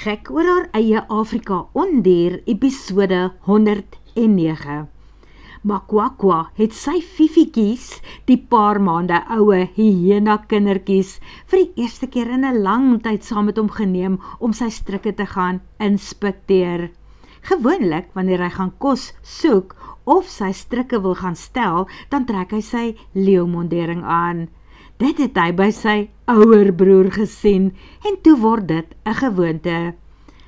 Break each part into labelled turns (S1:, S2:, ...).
S1: Gek oor haar eie Afrika ondier, episode 109. Makwakwa het sy fifiekies, die paar maande oue hyena kindertjies, vir die eerste keer in 'n lang tyd saam met hom geneem om sy strikke te gaan inspekteer. Gewoonlik, wanneer hy gaan kos soek of sy strikke wil gaan stel, dan trek hy sy leeuwmondering aan. Dit het hy by sy ouer broer gesien en toe word dit 'n gewoonte.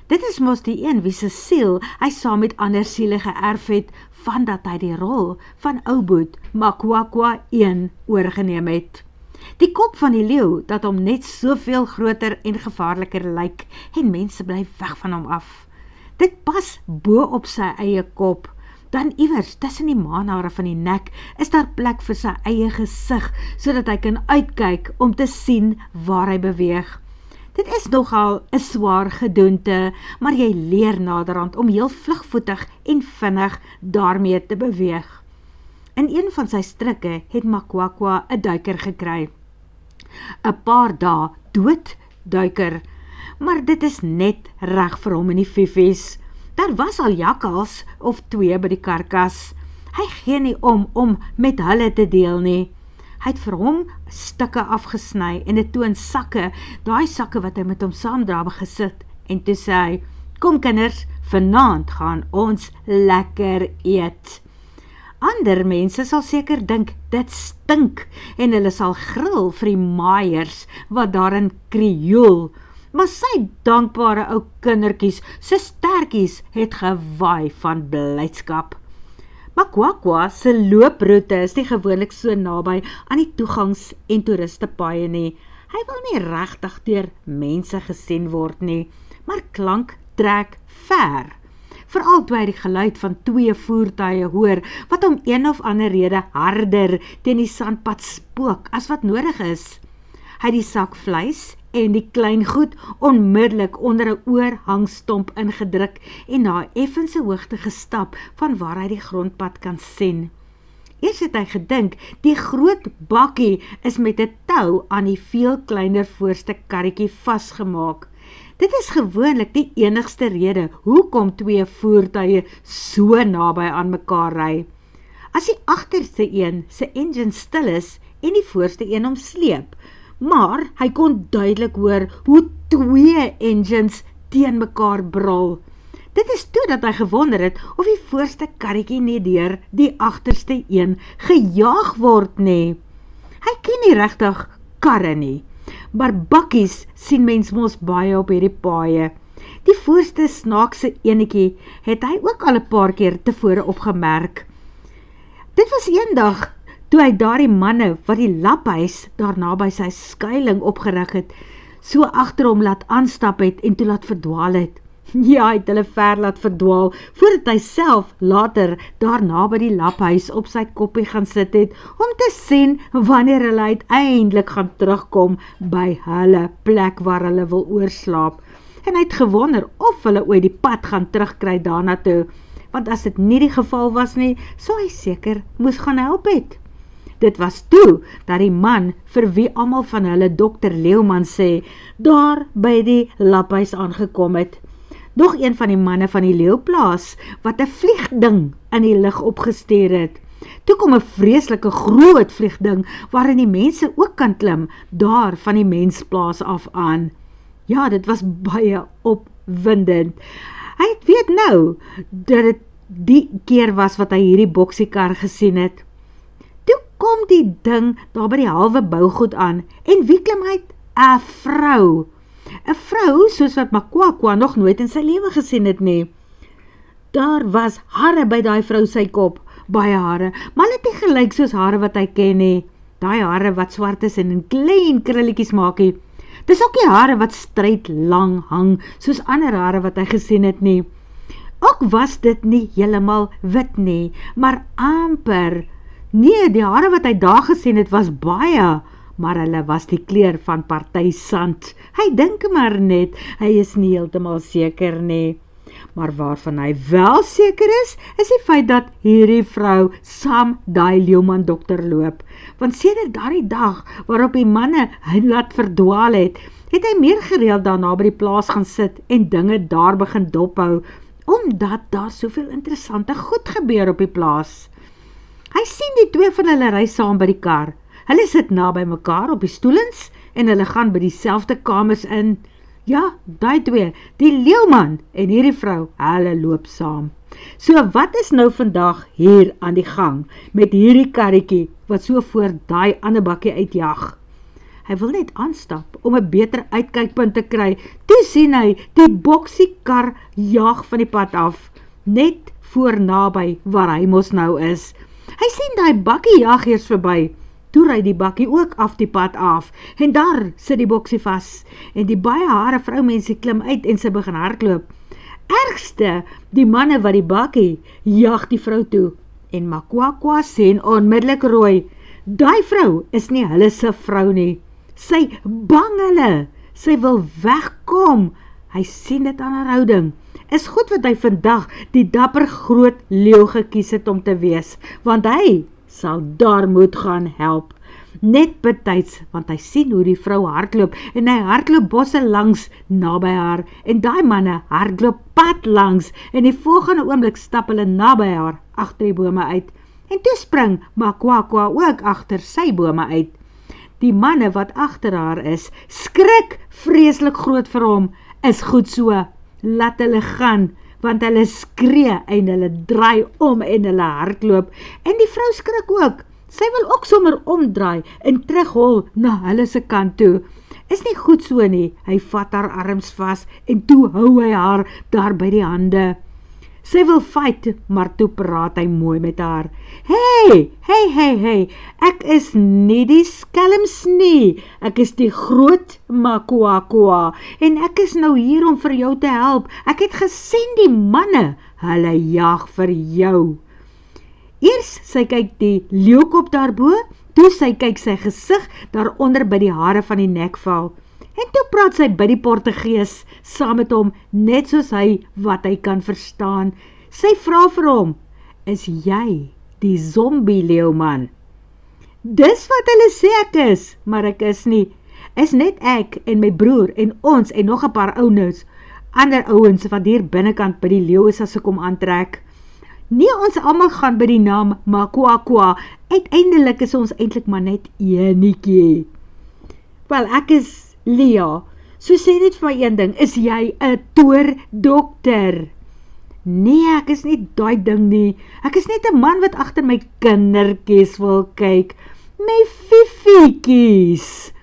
S1: Dit is mos die een wie se siel hy saam met ander siele geërf het, van dat hy die rol van Ouboet Makwakwa 1 oorgeneem het. Die kop van die leeu, dat hom net soveel groter en gevaarliker lyk, en mense bly weg van hom af. Dit pas bo op sy eie kop. Dan iewers tussen die maanhare van die nek is daar plek vir sy eie gesig, sodat hy kan uitkyk om te sien waar hy beweeg. Dit is nogal 'n swaar gedoente, maar jy leer naderhand om heel vlugvoetig en vinnig daarmee te beweeg. In een van sy strikke het Makwakwa 'n duiker gekry. 'n paar dae doodduiker, maar dit is net reg vir hom in die fifies. Daar was al jakkals of 2 by die karkas. Hy gee nie om met hulle te deel nie. Hy het vir hom stukke afgesny en dit toon sakke, daai sakke wat hy met hom saamdra gesit, en toe sê hy, kom kinders, vanaand gaan ons lekker eet. Ander mense sal seker dink, dit stink, en hulle sal gril vir die maaiers, wat daarin krioel, maar sy dankbare ou kindertjies, sy sterkies, het gewaai van blydskap. Makwakwa se looproete is nie gewoonlik so naby aan die toegangs- en toeristepaaie nie. Hy wil nie regtig deur mense gesien word nie, maar klank trek ver. Veral toe hy die geluid van 2 voertuie hoor, wat om een of ander rede harder teen die sandpad spook as wat nodig is. Hy het die sak vleis en die klein goed onmiddellik onder 'n oorhangstomp ingedruk en na 'n effense hoogte gestap van waar hy die grondpad kan sien. Eers het hy gedink, die groot bakkie is met 'n tou aan die veel kleiner voorste karretjie vasgemaak. Dit is gewoonlik die enigste rede hoekom 2 voertuie so naby aan mekaar ry. As die agterste een se engine stil is en die voorste een hom sleep, maar hy kon duidelik hoor hoe 2 engines teen mekaar brul. Dit is toe dat hy gewonder het of die voorste karretjie nie deur die agterste een gejaag word nie. Hy ken nie regtig karre nie, maar bakkies sien mens mos baie op hierdie paaie. Die voorste snaakse enetjie het hy ook al 'n paar keer tevore opgemerk. Dit was eendag toe hy daardie manne wat die laphuis daarna by sy skuiling opgerig het, so agter hom laat aanstap het en toe laat verdwaal het. Ja, hy het hulle ver laat verdwaal, voordat hy self later daarna by die laphuis op sy koppie gaan sit het, om te sien wanneer hulle uiteindelik gaan terugkom by hulle plek waar hulle wil oorslaap. En hy het gewonder of hulle ooit die pad gaan terugkry daarna toe, want as dit nie die geval was nie, sou hy seker moes gaan help het. Dit was toe dat die man, vir wie almal van hulle Dr. Leeuwman sê, daar by die laphuis aangekom het. Nog een van die manne van die leeuplaas, wat 'n vliegding in die lug opgestuur het. Toe kom 'n vreeslike groot vliegding, waarin die mense ook kan klim, daar van die mensplaas af aan. Ja, dit was baie opwindend. Hy weet nou, dat dit die keer was wat hy hierdie boksiekar gesien het. Toe kom die ding daar by die halwe bougoed aan, en wie klim uit? 'n vrou. 'n vrou soos wat Makwakwa nog nooit in sy lewe gesien het nie. Daar was hare by daai vrou sy kop, baie hare, maar dit nie gelyk soos hare wat hy ken nie. Daai hare wat swart is en in klein krulletjies maak nie. Dis ook die hare wat stryd lang hang, soos ander hare wat hy gesien het nie. Ook was dit nie heeltemal wit nie, maar amper. Nee, die hare wat hy daar gesien het was baie, maar hulle was die kleur van party sand. Hy dink maar net, hy is nie heeltemal seker nie. Maar waarvan hy wel seker is die feit dat hierdie vrou saam daai leeuman dokter loop. Want sedert daardie dag waarop die manne hy laat verdwaal het, het hy meer gereeld daarna by die plaas gaan sit en dinge daar begin dophou, omdat daar soveel interessante goed gebeur op die plaas. Hy sien die twee van hulle ry saam by die kar. Hulle sit naby mekaar op die stoelens en hulle gaan by dieselfde kamers in. Ja, die twee, die leeuman en hierdie vrou, hulle loop saam. So wat is nou vandag hier aan die gang met hierdie karretjie wat so voor daai ander bakkie uitjag? Hy wil net aanstap om 'n beter uitkykpunt te kry. Toe sien hy die boksiekar jaag van die pad af, net voor naby waar hy mos nou is. Hy sien daai bakkie jaag eers verby. Toe ry die bakkie ook af die pad af, en daar sit die boksie vas, en die baie hare vroumensie klim uit en sy begin hardloop. Ergste, die manne wat die bakkie jag die vrou toe, en Makwakwa sien onmiddellik rooi. Daai vrou is nie hulle se vrou nie. Sy bang hulle, sy wil wegkom. Hy sien dit aan haar houding. Is goed wat hy vandag die dapper groot leeu gekies het om te wees, want hy sal daar moet gaan help. Net betyds, want hy sien hoe die vrou hardloop, en hy hardloop bosse langs naby haar, en daai manne hardloop pad langs, en die volgende oomblik stap hulle naby haar, agter die bome uit, en toe spring Makwakwa ook agter sy bome uit. Die manne wat agter haar is, skrik vreeslik groot vir hom. Is goed so, laat hulle gaan, want hulle skree en hulle draai om en hulle hardloop, en die vrou skrik ook. Sy wil ook sommer omdraai en terughol na hulle se kant toe. Is nie goed so nie, hy vat haar arms vas en toe hou hy haar daar by die hande. Sy wil fight, maar toe praat hy mooi met haar. Hey, ek is nie die skelms nie, ek is die groot Makwakwa, en ek is nou hier om vir jou te help. Ek het gesien die manne, hulle jag vir jou. Eers sy kyk die leeukop daarbo, toe sy kyk sy gesig daaronder by die hare van die nekvel. En toe praat sy by die Portugees saam met hom, net soos hy wat hy kan verstaan. Sy vra vir hom, is jy die zombie leeuman? Dis wat hulle sê ek is, maar ek is nie. Is net ek en my broer en ons en nog 'n paar ander ouens wat hier binnekant by die leeu is as ek kom aantrek. Nie ons almal gaan by die naam Makwakwa, uiteindelik is ons eintlik maar net enetjie. Wel, ek is Lia, so sê net vir my een ding, is jy 'n toordokter? Nee, ek is nie daai ding nie, ek is net 'n man wat agter my kindertjies wil kyk, my fifiekies.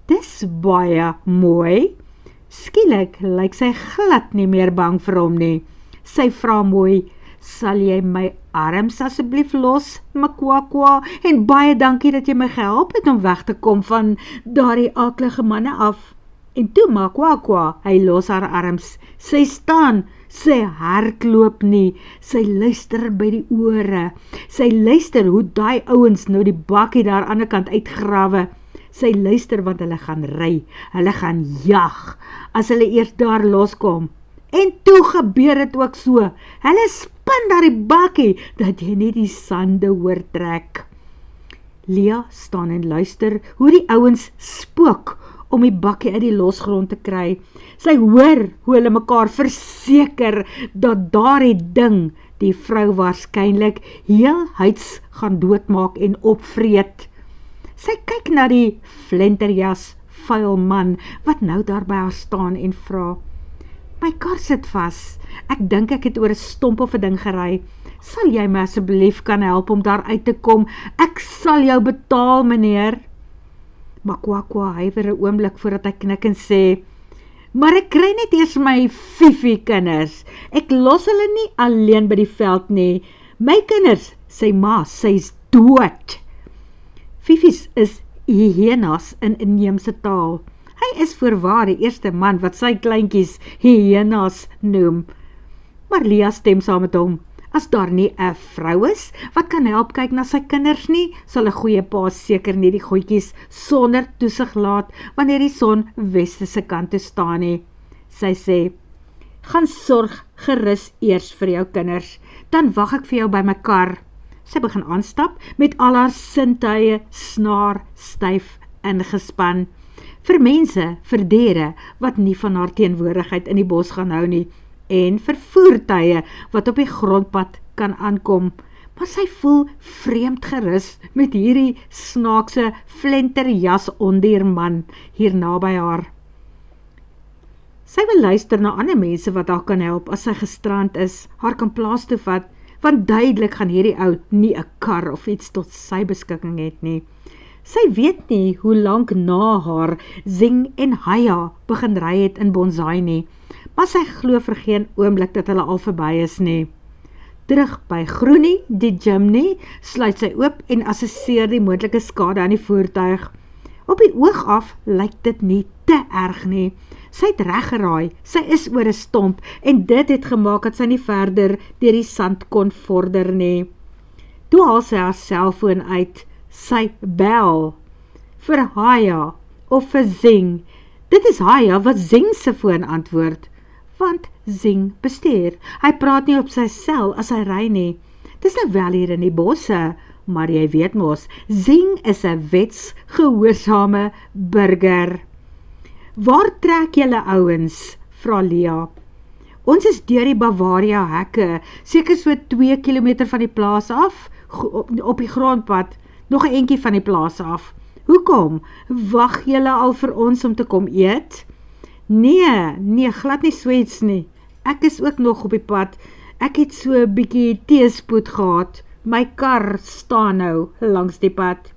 S1: Dis baie mooi. Skielik lyk sy glad nie meer bang vir hom nie. Sy vra mooi, sal jy my arms asseblief los, Makwakwa, en baie dankie dat jy my gehelp het om weg te kom van daardie aaklige manne af. En toe Makwakwa, hy los haar arms, sy staan, sy hardloop nie, sy luister by die ore, sy luister hoe daai ouens nou die bakkie daar aan die kant uitgrawe, sy luister want hulle gaan ry, hulle gaan jag, as hulle eers daar loskom. En toe gebeur het ook so, hulle spin daar die bakkie, dat jy net die sande hoor trek. Lia staan en luister hoe die ouens spook om die bakkie uit die losgrond te kry. Sy hoor hoe hulle mekaar verseker dat daardie ding die vrou waarskynlik heel huids gaan doodmaak en opvreet. Sy kyk na die flenterjas vuil man wat nou daar by haar staan en vra, my kar sit vas, ek dink ek het oor 'n stomp of 'n ding gery, sal jy my asseblief kan help om daar uit te kom, ek sal jou betaal meneer. Makwakwa huiwer 'n oomblik voordat hy knik en sê, maar ek kry net eers my fifie kinders, ek los hulle nie alleen by die veld nie, my kinders, sy ma, sy's dood. Fifies is hyenas in inheemse taal. Hy is voorwaar die eerste man wat sy kleintjies hyenas noem. Maar Lia stem saam met hom. As daar nie 'n vrou is wat kan help kyk na sy kinders nie, sal 'n goeie pa seker nie die goedjies sonder toesig laat wanneer die son weste se kant toe staan nie. Sy sê, gaan sorg gerus eers vir jou kinders, dan wag ek vir jou by my kar. Sy begin aanstap met al haar sintuie snaar styf ingespan. vir mense, vir diere, wat nie van haar teenwoordigheid in die bos gaan hou nie, en vir voertuie, wat op die grondpad kan aankom, maar sy voel vreemd gerus met hierdie snaakse flenterjas ondierman hier naby haar. Sy wil luister na ander mense wat haar kan help as sy gestrand is, haar kan plaas toe vat, want duidelik gaan hierdie ou nie 'n kar of iets tot sy beskikking het nie. Sy weet nie hoe lank na haar Zing en Haya begin ry het in Bonsai nie, maar sy glo vir geen oomblik dat hulle al verby is nie. Terug by Groenie, die Jimny, sluit sy oop en assesseer die moontlike skade aan die voertuig. Op die oog af lyk dit nie te erg nie. Sy het reg geraai, sy is oor 'n stomp en dit het gemaak dat sy nie verder deur die sand kon vorder nie. Toe haal sy haar selfoon uit, sy bel vir Haya of vir Zing. Dit is Haya wat Zing se foon antwoord, want Zing bestuur. Hy praat nie op sy sel as hy ry nie. Dis nou wel hier in die bosse, maar jy weet mos, Zing is 'n wetsgehoorsame burger. Waar trek julle ouens? Vra Lia. Ons is deur die Bavaria hekke, seker so 2 kilometer van die plaas af, op die grondpad, nog 'n entjie van die plaas af. Hoekom? Wag julle al vir ons om te kom eet? Nee, glad nie so iets nie. Ek is ook nog op die pad. Ek het so 'n bietjie teespoed gehad. My kar staan nou langs die pad.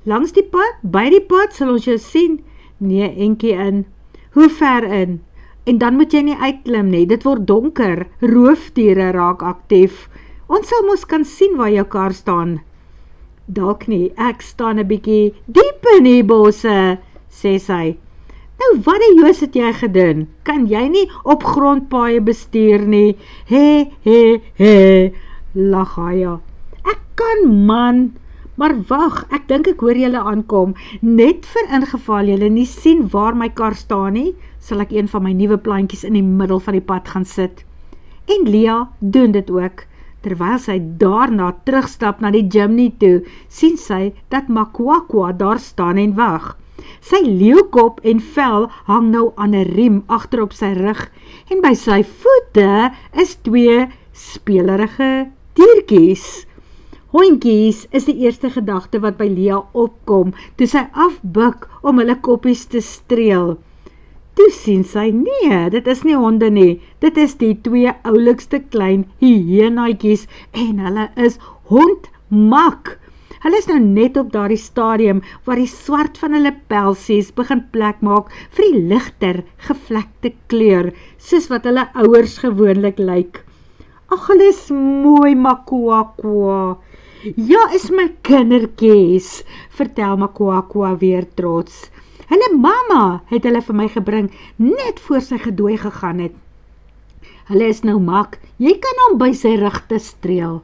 S1: Langs die pad? By die pad sal ons jou sien? Nee, entjie in. Hoe ver in? En dan moet jy nie uitklim nie, dit word donker, roofdiere raak aktief. Ons sal mos kan sien waar jou kar staan. Dalk nie, ek staan 'n bietjie diep in die bosse, sê sy. Nou wat die joos het jy gedoen? Kan jy nie op grondpaaie bestuur nie? He, lag Haya. Ek kan man, maar wag, ek dink ek hoor julle aankom. Net vir ingeval julle nie sien waar my kar staan nie, sal ek een van my nuwe plantjies in die middel van die pad gaan sit. En Lia doen dit ook. Terwyl sy daarna terugstap na die Jimny toe, sien sy dat Makwakwa daar staan en wag. Sy leeukop en vel hang nou aan 'n riem agter op sy rug en by sy voete is 2 speelerige diertjies. Hondjies is die eerste gedagte wat by Lia opkom toe sy afbuk om hulle koppies te streel. Toe sien sy, nee, dit is nie honde nie, dit is die 2 oulikste klein hyenaatjies en hulle is hondmak. Hulle is nou net op daardie stadium waar die swart van hulle pelsies begin plek maak vir die ligter gevlekte kleur, soos wat hulle ouers gewoonlik lyk. Ag, hulle is mooi, Makwakwa. Ja, is my kindertjies, vertel Makwakwa weer trots. Hulle mamma het hulle vir my gebring, net voor sy gedooi gegaan het. Hulle is nou mak, jy kan hom by sy rug te streel.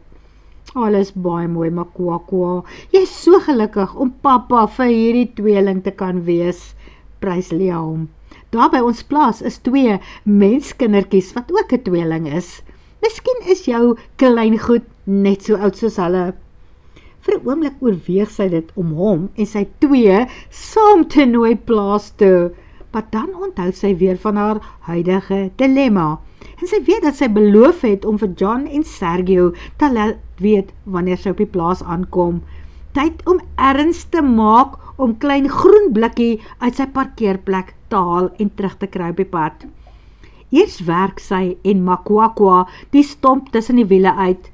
S1: Alles baie mooi, Makwakwa. Jy is so gelukkig om papa vir hierdie tweeling te kan wees, prys Lia hom. Daar by ons plaas is 2 menskindertjies wat ook 'n tweeling is. Miskien is jou klein goed net so oud soos hulle. Vir 'n oomblik oorweeg sy dit om hom en sy 2 saam te nooi plaas toe, maar dan onthou sy weer van haar huidige dilemma. En sy weet dat sy beloof het om vir John en Sergio te laat weet wanneer sy op die plaas aankom. Tyd om erns te maak om klein groen blikkie uit sy parkeerplek te haal en terug te kry op die pad. Eers werk sy en Makwakwa die stomp tussen die wiele uit.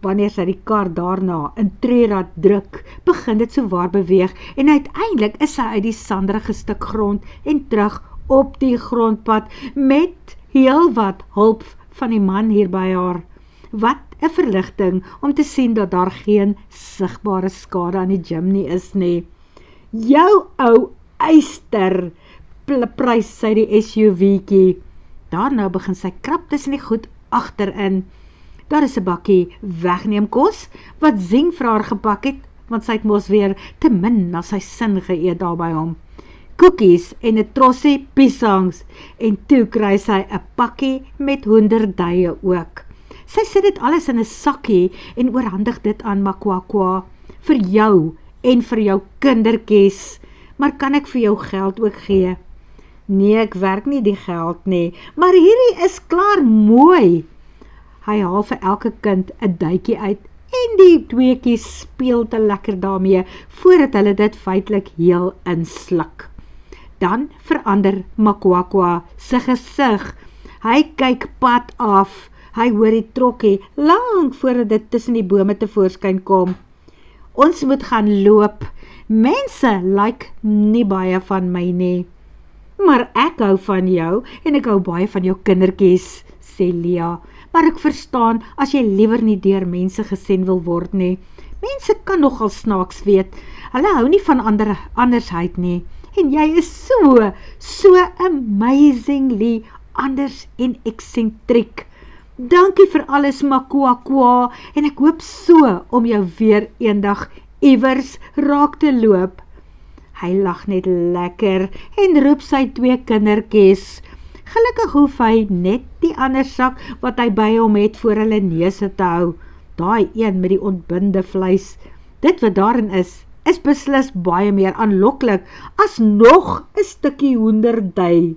S1: Wanneer sy die kar daarna in treerad druk, begin dit sowaar beweeg en uiteindelik is sy uit die sanderige stuk grond en terug op die grondpad met heel wat hulp van die man hier by haar. Wat 'n verligting om te sien dat daar geen sigbare skade aan die Jimny is nie. Jou ou eister, prys sy die SUV'tjie. Daarna begin sy krap tussen die goed agterin. Daar is 'n bakkie wegneemkos, wat Zing vir haar gepak het, want sy het mos weer te min na sy sin geëet daar by hom. Koekies en 'n trossie piesangs, en toe kry sy 'n pakkie met hoenderduie ook. Sy sit dit alles in 'n sakkie en oorhandig dit aan Makwakwa, vir jou en vir jou kindertjies. maar kan ek vir jou geld ook gee? Nee, ek werk nie die geld nie, maar hierdie is klaar mooi. Hy haal vir elke kind 'n duitjie uit en die tweeetjies speel te lekker daarmee, voordat hulle dit feitelik heel insluk. Dan verander Makwakwa sy gesig. Hy kyk pad af. Hy hoor die trokkie lank voordat dit tussen die bome tevoorskyn kom. Ons moet gaan loop. Mense like nie baie van my nie. Maar ek hou van jou en ek hou baie van jou kindertjies, sê Lia. Maar ek verstaan as jy liewer nie deur mense gesien wil word nie. Mense kan nogal snaaks weet. Hulle hou nie van andersheid nie. En jy is so amazingly anders en eksentriek. Dankie vir alles, Makwakwa, en ek hoop so om jou weer eendag iewers raak te loop. Hy lag net lekker en roep sy 2 kindertjies. Gelukkig hoef hy net die ander sak wat hy by hom het voor hulle neuse te hou. Daai een met die ontbinde vleis. Dit wat daarin is beslis baie meer aanloklik as nog 'n stukkie hoenderdui.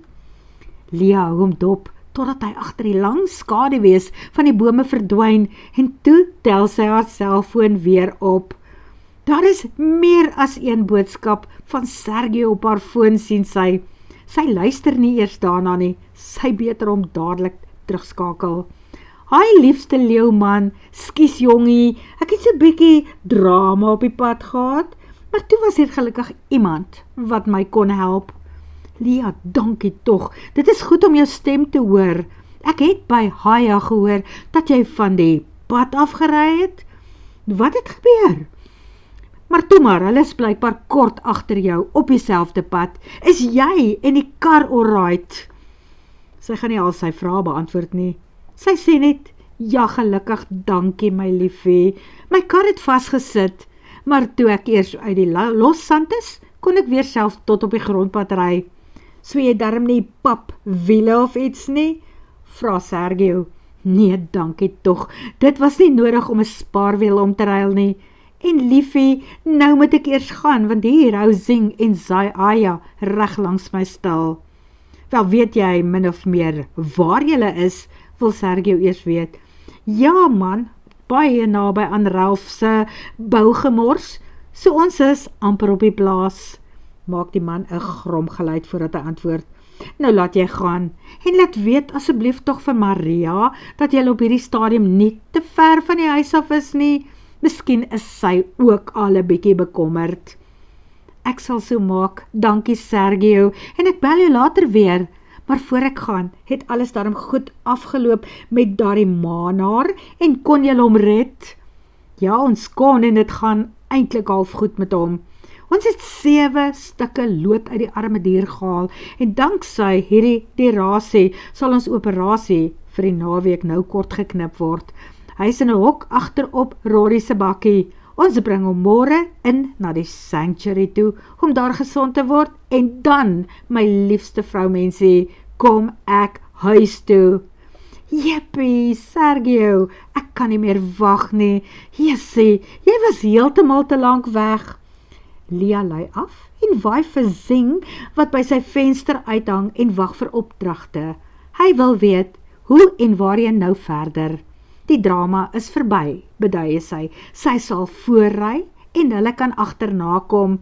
S1: Lia hou hom dop totdat hy agter die lang skaduwees van die bome verdwyn en toe tel sy haar selfoon weer op. Daar is meer as een boodskap van Sergio op haar foon, sien sy. Sy luister nie eers daarna nie, sy beter om dadelik terugskakel. Hi liefste leeuman, skus jongie, ek het so 'n bietjie drama op die pad gehad, maar toe was hier gelukkig iemand wat my kon help. Lia, dankie tog, dit is goed om jou stem te hoor. Ek het by Haya gehoor dat jy van die pad afgery het. Wat het gebeur? Maar toe maar, hulle is blykbaar kort agter jou op dieselfde pad. Is jy en die kar alright? Sy gaan nie al sy vrae beantwoord nie. Sy sê net, ja gelukkig, dankie my liefie. My kar het vasgesit, maar toe ek eers uit die lossand is, kon ek weer self tot op die grondpad ry. So jy darm nie pap, wiele of iets nie? Vra Sergio. Nee, dankie tog. Dit was nie nodig om 'n spaarwiel om te ruil nie. En liefie, nou moet ek eers gaan, want hier hou Zing en Zaya reg langs my stil. Wel weet jy min of meer waar julle is, wil Sergio eers weet. Ja man, baie naby aan Ralph se bougemors, so ons is amper op die plaas. Maak die man 'n gromgeluid voordat hy antwoord. Nou laat jy gaan, en laat weet asseblief tog vir Maria, dat jy op hierdie stadium nie te ver van die huis af is nie. Miskien is sy ook al 'n bietjie bekommerd. Ek sal so maak, dankie Sergio, en ek bel jou later weer. Maar voor ek gaan, het alles daarom goed afgeloop met daardie maanaar, en kon jy hom red? Ja, ons kon, en dit gaan eintlik half goed met hom. Ons het 7 stukke lood uit die arme dier gehaal, en danksy hierdie derasie sal ons operasie vir die naweek nou kort geknip word. Hy is in 'n hok agterop Rory se bakkie. Ons bring hom môre in na die sanctuary toe, om daar gesond te word, en dan, my liefste vroumensie, kom ek huis toe. Jeppie, Sergio, ek kan nie meer wag nie. Jessie, jy was heeltemal te lank weg. Lia lei af en waai vir Zing, wat by sy venster uithang en wag vir opdragte. Hy wil weet, hoe en waarheen nou verder. Die drama is verby, beduie sy. Sy sal voorry en hulle kan agterna kom.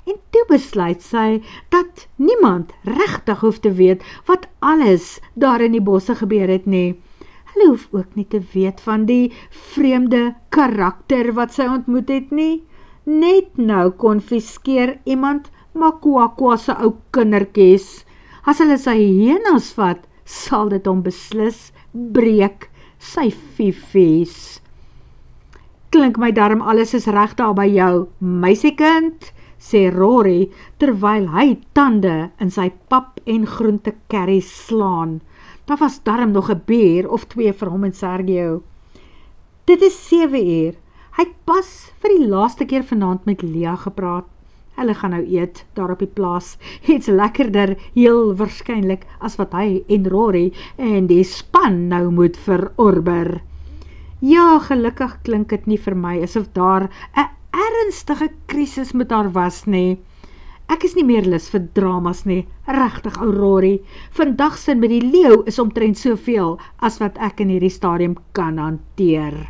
S1: En toe besluit sy dat niemand regtig hoef te weet wat alles daar in die bosse gebeur het nie. Hulle hoef ook nie te weet van die vreemde karakter wat sy ontmoet het nie. Net nou konfiskeer iemand Makwakwa se ou kindertjies. As hulle sy hyenas vat, sal dit hom beslis breek, sy fifies. Klink my darm alles is reg daar by jou, meisiekind, sê Rory, terwyl hy tande in sy pap en groente curry slaan. Daar was darm nog 'n bier of 2 vir hom en Sergio. Dit is 7 uur. Hy het pas vir die laaste keer vanaand met Lia gepraat. Hulle gaan nou eet, daar op die plaas. Iets lekkerder, heel waarskynlik, as wat hy en Rory en die span nou moet verorber. Ja, gelukkig klink dit nie vir my asof daar 'n ernstige krisis met haar was nie. Ek is nie meer lus vir dramas nie, regtig ou Rory. Vandag sin met die leeu is omtrent soveel as wat ek in hierdie stadium kan hanteer.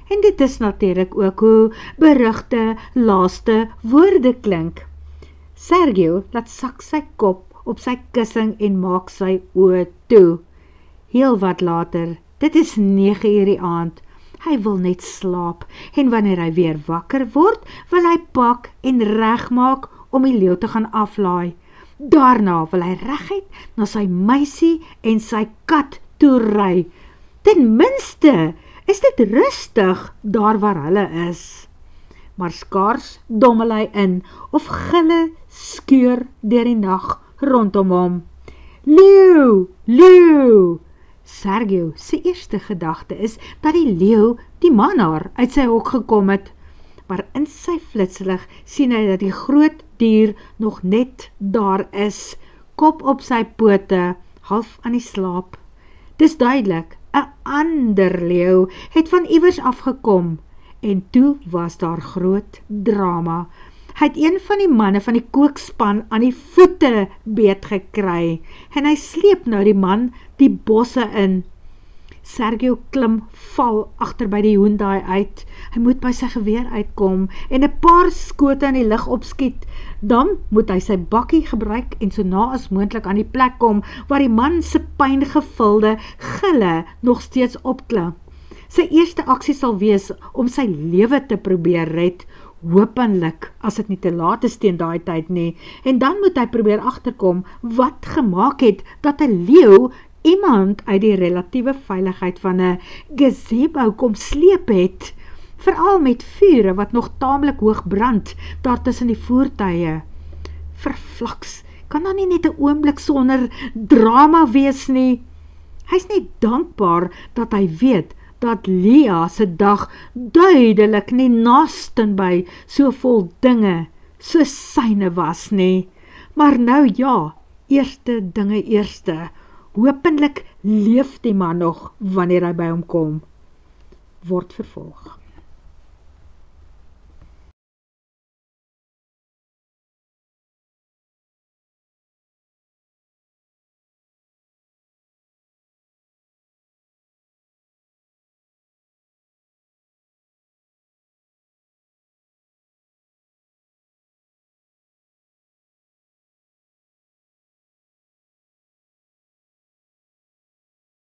S1: En dit is natuurlik ook hoe berugte laaste woorde klink. Sergio laat sak sy kop op sy kussing en maak sy oë toe. Heel wat later, dit is 9 uur die aand. Hy wil net slaap en wanneer hy weer wakker word, wil hy pak en regmaak om die leeu te gaan aflaai. Daarna wil hy reguit na sy meisie en sy kat toe ry. Ten minste is dit rustig daar waar hulle is. Maar skaars dommel hy in of gille skeur deur die nag rondom hom. Leeu, leeu! Sergio se eerste gedagte is dat die leeu die mannaar uit sy hok gekom het. Maar in sy flitselig sien hy dat die groot dier nog net daar is, kop op sy pote, half aan die slaap. Dis duidelik, 'n ander leeu het van iewers afgekom, en toe was daar groot drama. Hy het een van die manne van die kookspan aan die voete beet gekry, en hy sleep nou die man die bosse in. Sergio klim val agter by die Hyundai uit. Hy moet by sy geweer uitkom en 'n paar skote in die lug opskiet. Dan moet hy sy bakkie gebruik en so na as moontlik aan die plek kom waar die man se pyngevulde gille nog steeds opklink. Sy eerste aksie sal wees om sy lewe te probeer red, hopelik as dit nie te laat is teen daai tyd nie. En dan moet hy probeer agterkom wat gemaak het dat 'n leeu iemand uit die relatiewe veiligheid van 'n gazebo kom sleep het, veral met vure wat nog taamlik hoog brand daar tussen die voertuie. Verflaks, kan daar nie net 'n oomblik sonder drama wees nie? Hy's net dankbaar dat hy weet dat Lia se dag duidelik nie naastenby so vol dinge soos syne was nie. Maar nou ja, eerste dinge eerste. Hopelik leef die man nog wanneer hy by hom kom. Word vervolg.